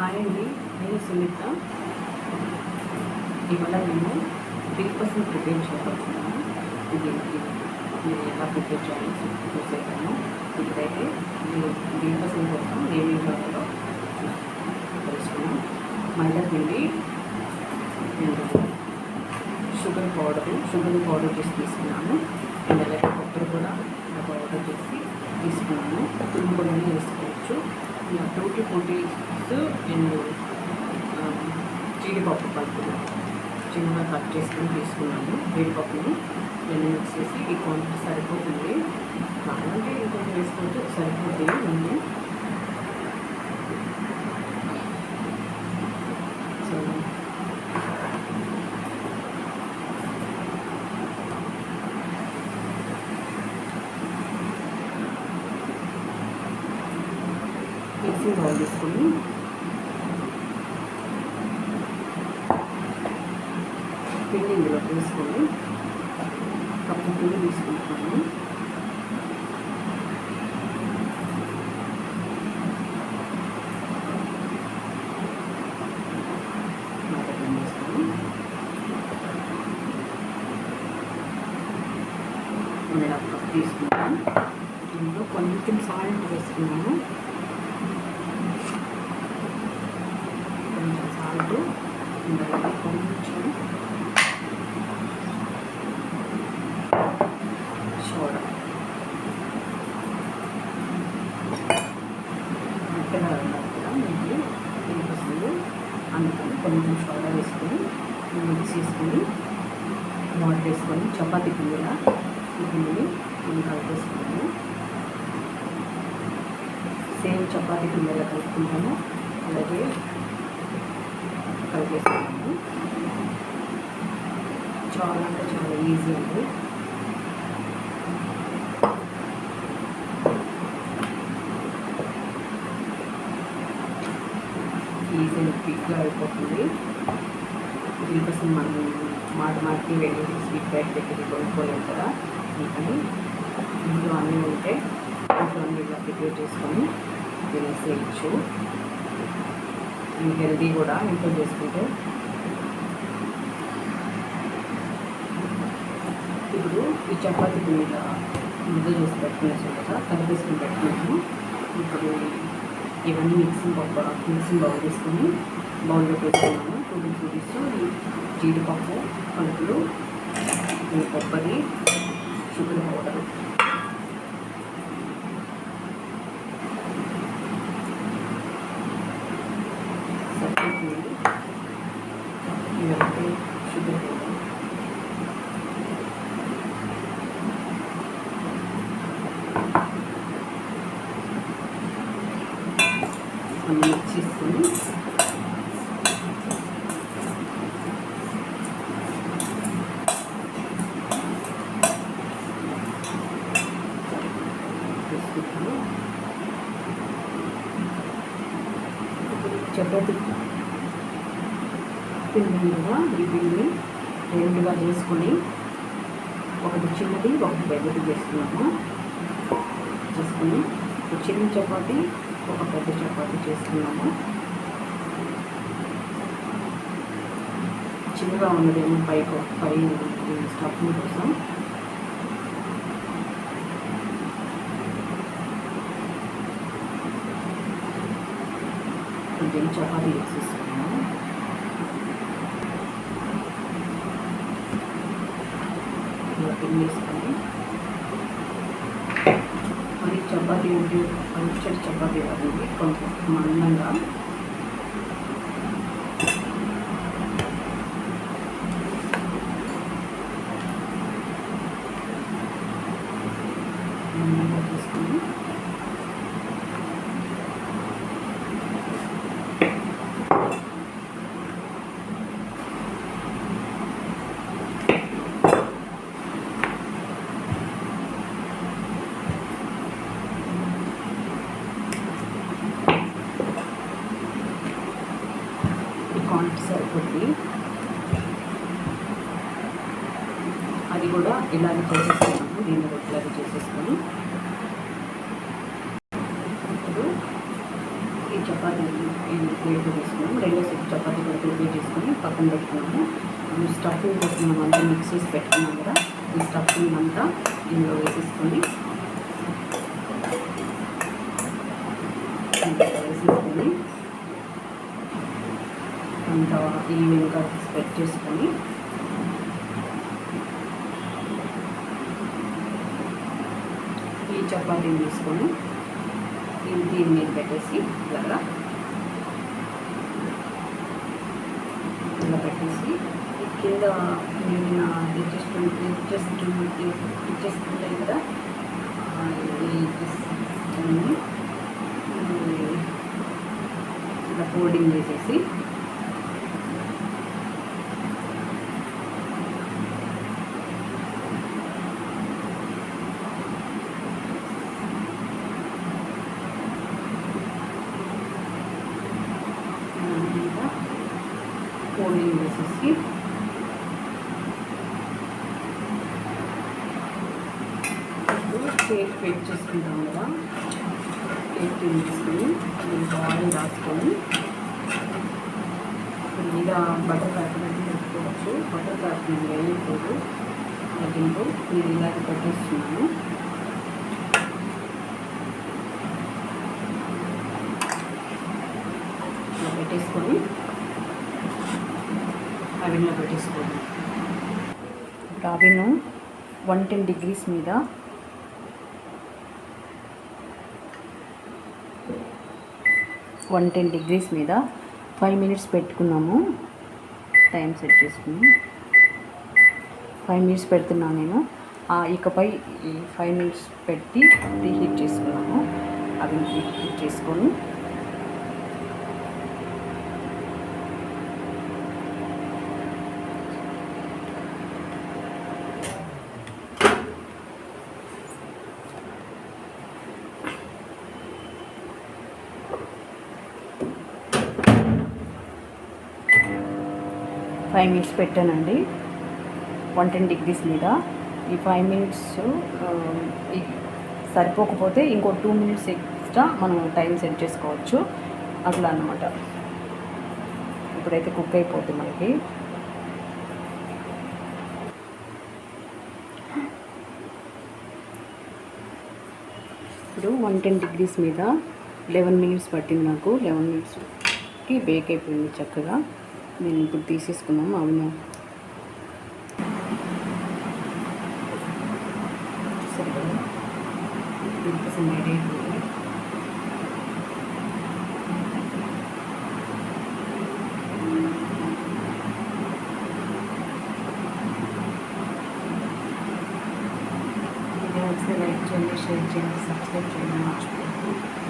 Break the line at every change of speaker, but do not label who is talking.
Hi అండి, నేను సునీత. ఇవాళ నేను బ్రేక్ఫాస్ట్ని ప్రిపేర్ చేయబోతున్నాను. దీనికి నేను ఎలా ప్రిపేర్ చేయాలో చూసేసాను. ఇప్పుడైతే నేను బ్రేక్ఫాస్ట్ కోసం ఏమేమి కావాలో తెలుసుకున్నాను. మైదా పిండి అండ్ షుగర్ పౌడర్ చేసి తీసుకున్నాను. అండ్ అలాగే కొబ్బరి కూడా పౌడర్ చేసి తీసుకున్నాను. తురుము వేసుకోవచ్చు. టూటీ ఫ్రూటీస్ అండ్ జీడిపప్పు పలుకులు చిన్నగా కట్ చేసుకొని తీసుకున్నాను. జీడిపప్పుని రెండు మిక్స్ చేసి ఈ క్వాంటిటీ సరిపోతుంది. కావాలంటే ఇంకొంచెం వేసుకోవచ్చు, సరిపోతుంది. నేను మిక్సింగ్ బౌల్ తీసుకొని పిండి ఇందులో తీసుకొని కప్పు పిండి తీసుకుంటాను. నేను ఒక కప్ తీసుకుంటాను. ఇందులో కొంచెం సాల్ట్ వేసుకున్నాను. కొంచెం సాల్ట్ ఇందులో కొంచెం సోడా మెత్తగా మీకు తినిపిస్తుంది. అందుకని కొంచెం సోడా వేసుకొని మిక్స్ చేసుకొని వాటర్ వేసుకొని చపాతీ పిండిలా ఈ పిండిని నేను కలిపేసుకున్నాను. సేమ్ చపాతీ పిండిలా కలుపుకుంటాను. అలాగే కలిపేసుకున్నాను. చాలా అంటే చాలా ఈజీ అండి. ఈజీ క్విక్గా అయిపోతుంది. దీనికోసం మనం మాటికి వెళ్ళి స్వీట్ బ్యాగ్ దగ్గరికి కొనుక్కోలేము కదా. అందుకని ఇంట్లో అన్నీ ఉంటే ఇంట్లో అన్నీ ఇలా ప్రిపేర్ చేసుకొని తినేసేయచ్చు. హెల్దీ కూడా ఇంట్లో చేసుకుంటే. ఇప్పుడు ఈ చపాతీ పిండిలో ముద్ద చేసి పెట్టుకునేసాం కదా, కలిపేసుకుని పెట్టుకున్నాము. ఇప్పుడు ఇవన్నీ మిక్సింగ్ బౌల్ తీసుకొని బౌల్లో పెట్టుకున్నాము. టూటీ ఫ్రూటీస్, జీడిపప్పు పలుకులు, కొబ్బరి, షుగర్ పౌడరు, ఇవన్నీ షుగర్ పౌడర్, అన్నీ మిక్స్ చేసుకొని వేసుకుంటాను. చపాతీ పిండి మీద ఈ పిండిని రెండుగా చేసుకొని ఒకటి చిన్నది ఒకటి పెద్దది చేసుకున్నాము. చేసుకుని ఒక చిన్న చపాతీ ఒక పెద్ద చపాతీ చేసుకున్నాము. చిన్నగా ఉన్నదేమో పై స్టఫింగ్ కోసం. కొంచెం చపాతీ వేసేసుకున్నాము. ఇలా పిండి వేసుకొని మరి చపాతీ ఉంటే పలుచటి చపాతీ కాదండి, కొంచెం మందంగా తీసుకొని క్వాంటిటీ సరిపోతుంది. అది కూడా ఇలాగే చేసేసుకున్నాము. దీన్ని ఇలాగే చేసేసుకొని ఇప్పుడు ఈ చపాతీ ప్లేట్ తీసుకున్నాము. రెండో సెట్ చపాతీ కూడా ప్రిపేర్ చేసుకొని పక్కన పెట్టుకున్నాము. స్టఫింగ్ కోసం మనం అంతా మిక్స్ చేసి పెట్టుకున్నాం కదా, ఈ స్టఫింగ్ అంతా ఇందులో వేసేసుకొని అంతా ఈవెన్గా స్ప్రెడ్ చేసుకొని ఈ చపాతీని తీసుకొని దీని మీద పెట్టేసి ఇలా పెట్టేసి కింద మిగిలిన ఇచ్చేసి ఉంటాయి కదా, ఇలా ఫోల్డింగ్ చేసేసి ఫోల్డింగ్ చేసేసి కేక్ బేక్ చేసుకుంటాం కదా, కేక్ తీసుకొని దీనికి ఆయిల్ రాసుకొని మీద బటర్ పేపర్ పెట్టుకోవచ్చు. బటర్ పేపర్ నేను వేయకూడదు, దీంట్లో నేను ఇలాగ పెట్టేస్తున్నాను. ఇలా పెట్టేసుకొని అవెన్లో పెట్టేసుకోండి. అవెన్ 110 degrees మీద 110 degrees మీద 5 minutes పెట్టుకున్నాము. టైం సెట్ చేసుకుని 5 minutes పెడుతున్నాను నేను. ఇకపై 5 minutes పెట్టి రీహీట్ చేసుకున్నాము. అవి రీహీట్ చేసుకొని ఫైవ్ మినిట్స్ పెట్టానండి 110 degrees మీద. ఈ 5 minutes సరిపోకపోతే ఇంకో 2 minutes ఎక్స్ట్రా మనం టైం సెట్ చేసుకోవచ్చు. అట్లా అన్నమాట. ఇప్పుడైతే కుక్ అయిపోతుంది మనకి. ఇప్పుడు 110 degrees మీద 11 minutes పట్టింది నాకు. 11 minutesకి బేక్ అయిపోయింది చక్కగా. నేను ఇప్పుడు తీసేసుకున్నాము. అవును రెడీ అయిపోయింది. ఇది ఒకసారి లైక్ చేయండి, షేర్ చేయండి, సబ్స్క్రైబ్ చేయండి మర్చిపోయింది.